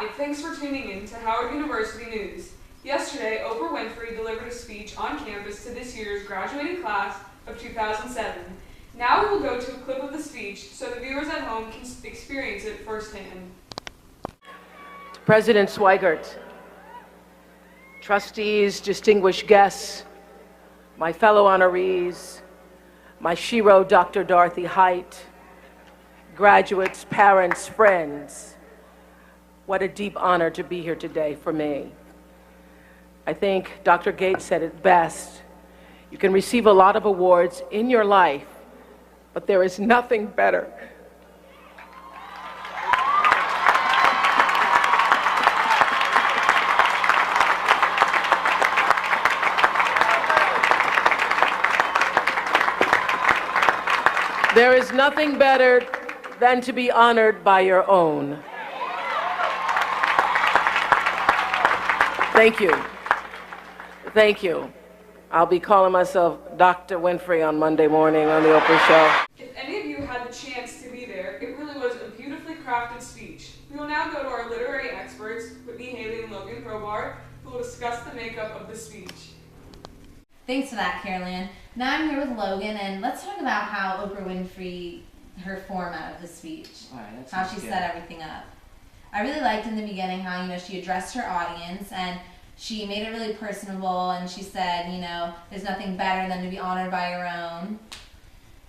Hi, thanks for tuning in to Howard University News. Yesterday, Oprah Winfrey delivered a speech on campus to this year's graduating class of 2007. Now we will go to a clip of the speech so the viewers at home can experience it firsthand. President Swigert, trustees, distinguished guests, my fellow honorees, my shero, Dr. Dorothy Height, graduates, parents, friends, what a deep honor to be here today for me. I think Dr. Gates said it best. You can receive a lot of awards in your life, but there is nothing better. There is nothing better than to be honored by your own. Thank you. Thank you. I'll be calling myself Dr. Winfrey on Monday morning on the Oprah show. If any of you had the chance to be there, it really was a beautifully crafted speech. We will now go to our literary experts, Whitney Haley and Logan Crowbar, who will discuss the makeup of the speech. Thanks for that, Carolyn. Now I'm here with Logan, and let's talk about how Oprah Winfrey, her format of the speech, how she set everything up. I really liked in the beginning how, she addressed her audience, and she made it really personable, and she said, there's nothing better than to be honored by your own.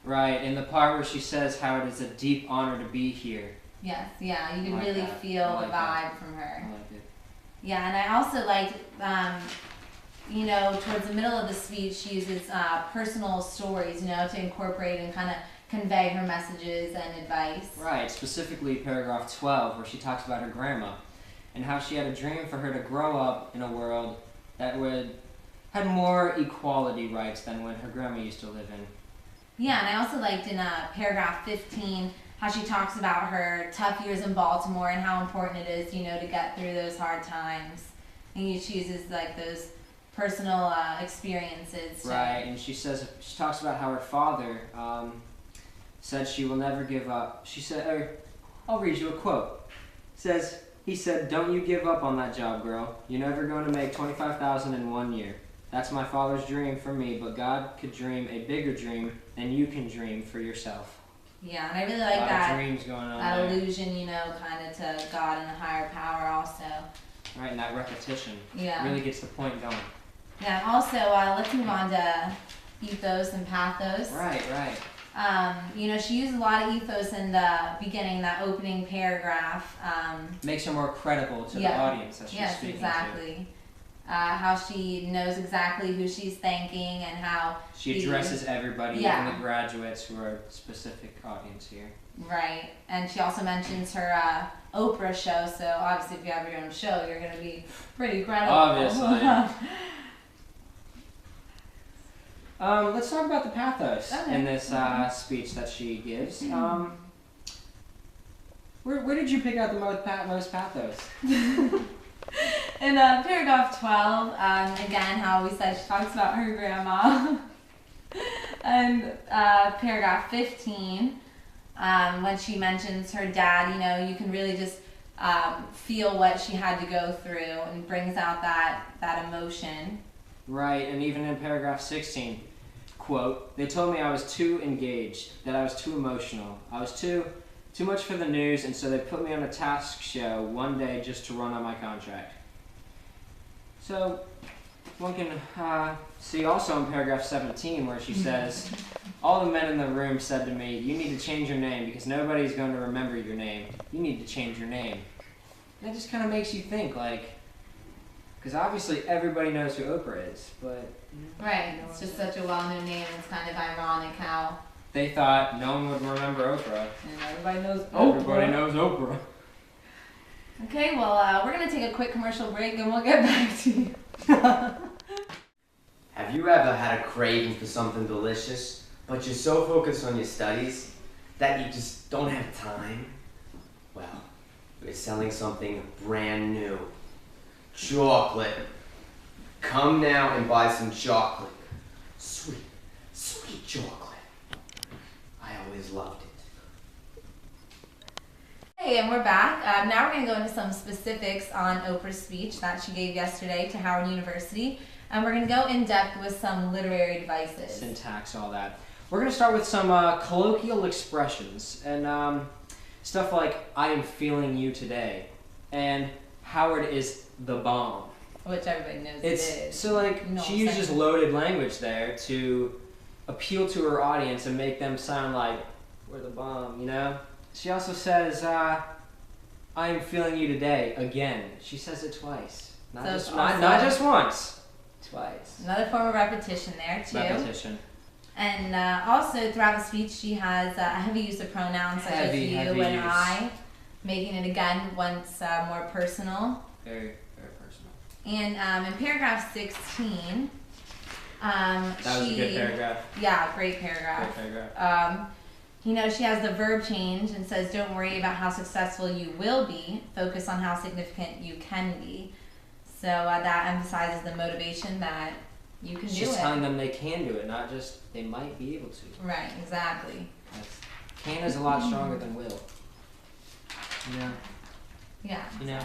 Right, and the part where she says how it is a deep honor to be here. Yes, yeah, you can really feel the vibe from her. I like it. Yeah, and I also liked, towards the middle of the speech, she uses personal stories, to incorporate and kind of convey her messages and advice. Right, specifically paragraph 12, where she talks about her grandma and how she had a dream for her to grow up in a world that had more equality rights than when her grandma used to live in. Yeah, and I also liked in paragraph 15 how she talks about her tough years in Baltimore and how important it is, to get through those hard times. And she uses those personal experiences. Right, and she talks about how her father said she will never give up. She said, I'll read you a quote. He said, "Don't you give up on that job, girl. You're never going to make $25,000 in 1 year. That's my father's dream for me, but God could dream a bigger dream than you can dream for yourself." Yeah, and I really like that. A lot of dreams going on that there. allusion, kind of to God and a higher power also. Right, and that repetition Yeah. really gets the point going. Yeah, and also, let's move on to ethos and pathos. Right. She used a lot of ethos in the beginning, that opening paragraph. Makes her more credible to the audience that she's speaking exactly. How she knows exactly who she's thanking and how she addresses everybody, even the graduates who are a specific audience here. Right, and she also mentions her Oprah show, so obviously if you have your own show, you're going to be pretty credible. Obviously. Let's talk about the pathos in this speech that she gives. Where did you pick out the most pathos? In paragraph 12, again, how we said she talks about her grandma. And paragraph 15, when she mentions her dad, you can really just feel what she had to go through and brings out that emotion. Right, and even in paragraph 16, quote, "They told me I was too engaged, that I was too emotional. I was too much for the news, and so they put me on a task show one day just to run on my contract." So one can see also in paragraph 17 where she says, "All the men in the room said to me, 'You need to change your name because nobody's going to remember your name. You need to change your name.'" And that just kind of makes you think, because obviously everybody knows who Oprah is, but... Right, it's just such a well-known name, and it's kind of ironic how... They thought no one would remember Oprah. And everybody knows Oprah. Everybody knows Oprah. Okay, well, we're going to take a quick commercial break, and we'll get back to you. Have you ever had a craving for something delicious, but you're so focused on your studies that you just don't have time? Well, we're selling something brand new. Chocolate. Come now and buy some chocolate. Sweet, sweet chocolate. I always loved it. Hey, Okay, and we're back. Now we're going to go into some specifics on Oprah's speech that she gave yesterday to Howard University. And we're going to go in depth with some literary devices. Syntax, all that. We're going to start with some colloquial expressions and stuff like, I am feeling you today, and Howard is the bomb. Which everybody knows it is. So like, she uses loaded language there to appeal to her audience and make them sound like, we're the bomb, you know? She also says, I am feeling you today, again. She says it twice. Not just once. Twice. Another form of repetition there, too. Repetition. And also, throughout the speech, she has a heavy use of pronouns such as you and I, making it again once more personal. Very, very personal. And in paragraph 16, that was a good paragraph. Yeah, great paragraph. Great paragraph. She has the verb change and says, don't worry about how successful you will be, focus on how significant you can be. So that emphasizes the motivation that you can do it. She's telling them they can do it, not just they might be able to. Right, exactly. Can is a lot stronger than will. You know? Yeah, you know?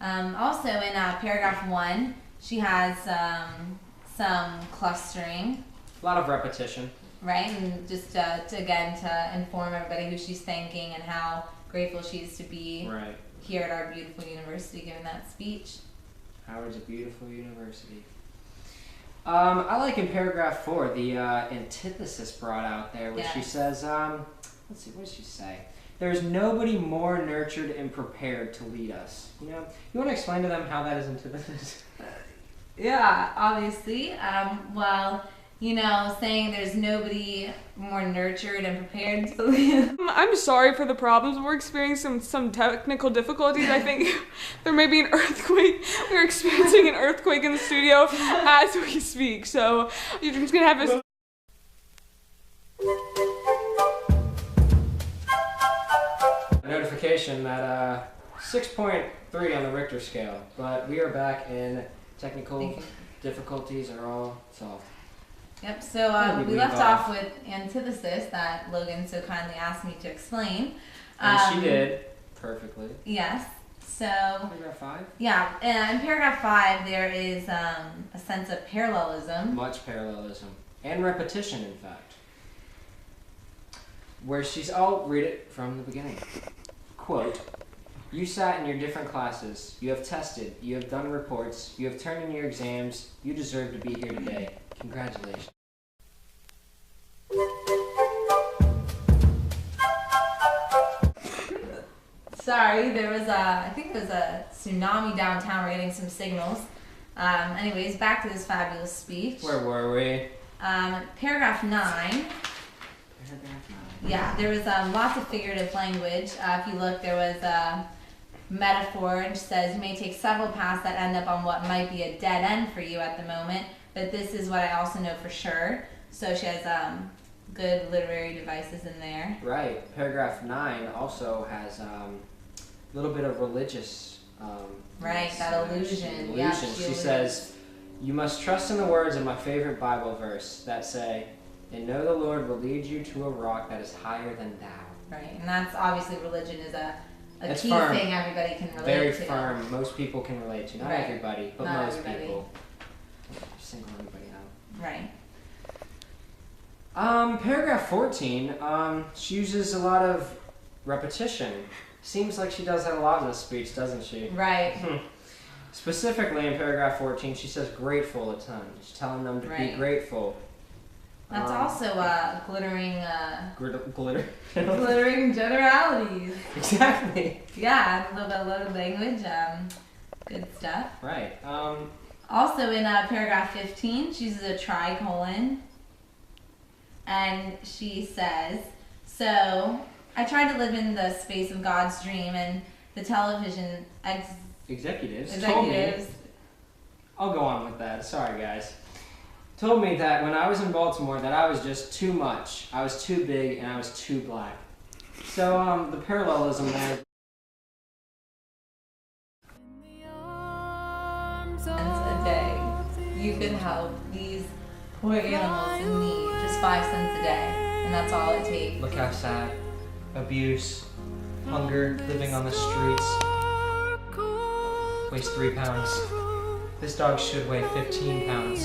exactly. Also in paragraph 1, she has some clustering. A lot of repetition. Right, and just to inform everybody who she's thanking and how grateful she is to be here at our beautiful university giving that speech. Howard's a beautiful university. I like in paragraph 4 the antithesis brought out there, where she says, let's see, what does she say? There's nobody more nurtured and prepared to lead us. You know, you want to explain to them how that is antithesis? Yeah, obviously. Saying there's nobody more nurtured and prepared to lead. I'm sorry for the problems. We're experiencing some technical difficulties. I think there may be an earthquake. We're experiencing an earthquake in the studio as we speak. So you're just going to have a... notification that 6.3 on the Richter scale. But we are back and technical difficulties are all solved. Yep, so we left off with antithesis that Logan so kindly asked me to explain. And she did perfectly. Yes. So paragraph 5? Yeah, in paragraph 5 there is a sense of parallelism. Much parallelism. And repetition, in fact. Where I'll read it from the beginning. Quote, you sat in your different classes, you have tested, you have done reports, you have turned in your exams, you deserve to be here today. Congratulations. Sorry, there was I think there was a tsunami downtown. We're getting some signals. Anyways, back to this fabulous speech. Where were we? Paragraph 9. Yeah, there was lots of figurative language. If you look, there was a metaphor, and says you may take several paths that end up on what might be a dead end for you at the moment, but this is what I also know for sure. So she has good literary devices in there. Right. Paragraph 9 also has a little bit of religious. Right, that illusion. Yeah, she says, you must trust in the words of my favorite Bible verse that say, and know the Lord will lead you to a rock that is higher than thou. Right, and that's obviously religion is a key firm. thing everybody can relate to. Very firm. Most people can relate to. Not everybody, but Not most everybody. people. Just single everybody out. Right. Paragraph 14, she uses a lot of repetition. Seems like she does that a lot in this speech, doesn't she? Right. Specifically in paragraph 14, she says grateful a ton. She's telling them to be grateful. That's also glittering... glittering generalities. Exactly. Yeah, a little bit of loaded language. Good stuff. Right. Also in paragraph 15, she uses a tricolon. And she says, so I tried to live in the space of God's dream, and the television executives told me, I'll go on with that, sorry guys, told me that when I was in Baltimore that I was just too much. I was too big and I was too black. So the parallelism there. A day, you could help these poor animals in need, just 5 cents a day, and that's all it takes. Look how sad. Abuse, hunger, living on the streets. Weighs 3 pounds. This dog should weigh 15 pounds.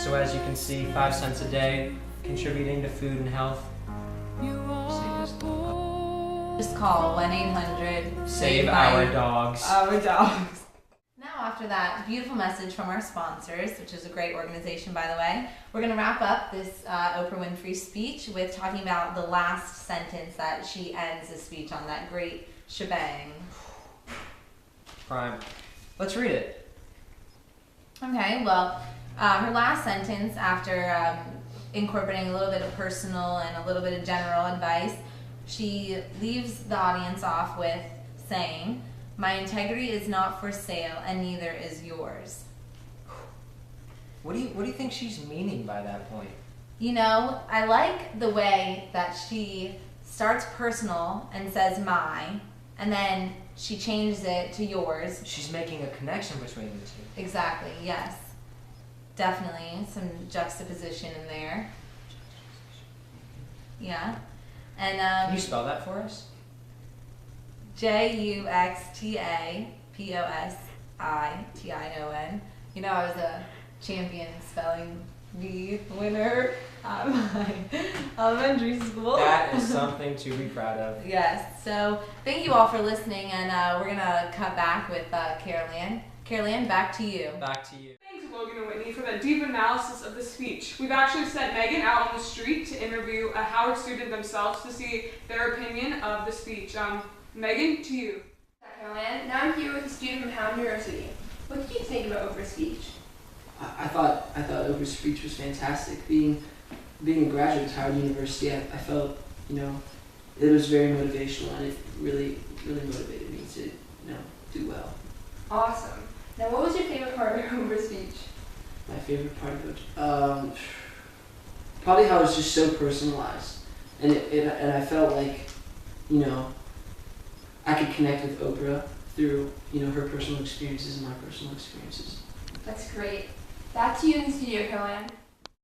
So as you can see, 5 cents a day, contributing to food and health. Save this dog. Just call 1-800 Save our dogs. Our dogs. Now after that beautiful message from our sponsors, which is a great organization by the way, we're going to wrap up this Oprah Winfrey speech with talking about the last sentence that she ends the speech on, that great shebang. Prime. Let's read it. Okay, well, her last sentence after incorporating a little bit of personal and a little bit of general advice, she leaves the audience off with saying, "My integrity is not for sale and neither is yours." What do you think she's meaning by that point? You know, I like the way that she starts personal and says my, and then she changes it to yours. She's making a connection between the two. Exactly, yes. Definitely some juxtaposition in there. Yeah. And Can you spell that for us? Juxtaposition. You know, I was a champion spelling bee winner at my elementary school. That is something to be proud of. Yes. So thank you all for listening, and we're gonna cut back with Carol Ann. Carol Ann, back to you. Back to you. Thanks, Logan and Whitney, for that deep analysis of the speech. We've actually sent Megan out on the street to interview a Howard student themselves to see their opinion of the speech. Megan, to you. Carolyn. Now I'm here with a student from Howard University. What did you think about Oprah's speech? I thought Oprah's speech was fantastic. Being a graduate of Howard University, I felt, it was very motivational, and it really motivated me to, do well. Awesome. Now, what was your favorite part of Oprah's speech? My favorite part of it, probably how it was just so personalized, and I felt like, I could connect with Oprah through, her personal experiences and my personal experiences. That's great. Back to you in the studio, Carolyn.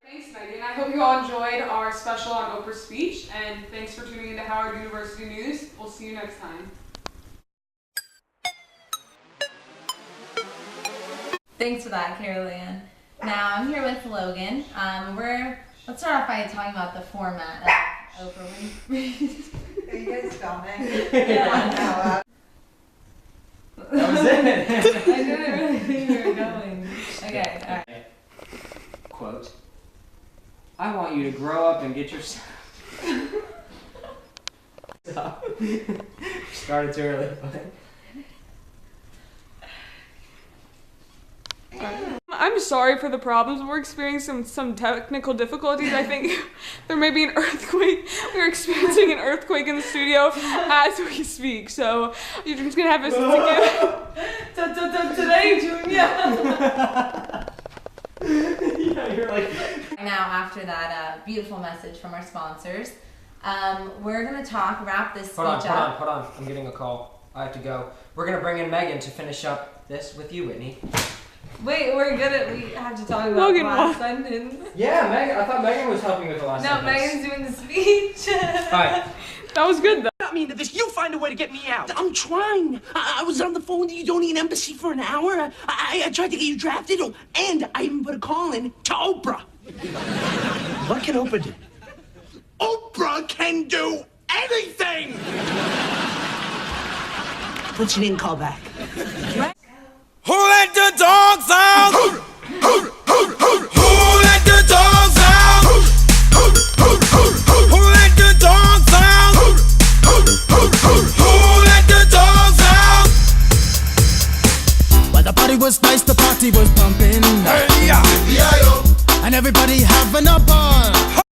Thanks, Megan. I hope you all enjoyed our special on Oprah's speech, and thanks for tuning into Howard University News. We'll see you next time. Thanks for that, Carol Ann. Now I'm here with Logan. Let's start off by talking about the format of Oprah Winfrey. Are you guys filming? Yeah. That was it. I didn't really think we were going. Okay, alright. Quote, "I want you to grow up and get yourself..." Stop. Started too early, but... I'm sorry for the problems. We're experiencing some technical difficulties. I think there may be an earthquake. We're experiencing an earthquake in the studio as we speak. So you're just gonna have to Today, Junior. Yeah, you're like... Now, after that beautiful message from our sponsors, we're gonna wrap this speech up. Hold on. I'm getting a call. I have to go. We're gonna bring in Megan to finish up this with you, Whitney. Wait, we have to talk about Logan, the last sentence. Yeah, Megan. I thought Megan was helping with the last No, sentence. Megan's doing the speech. Alright. That was good though. Not mean to this. You find a way to get me out. I'm trying. I was on the phone with the Udonian embassy for an hour. I tried to get you drafted, and I even put a call in to Oprah. What can Oprah do? Oprah can do anything! But you didn't call back. Who let the dogs out? Who let the dogs out? Who let the dogs out? Who let the dogs out? Well, the party was nice, the party was pumping. Hey, yeah. And everybody having a ball.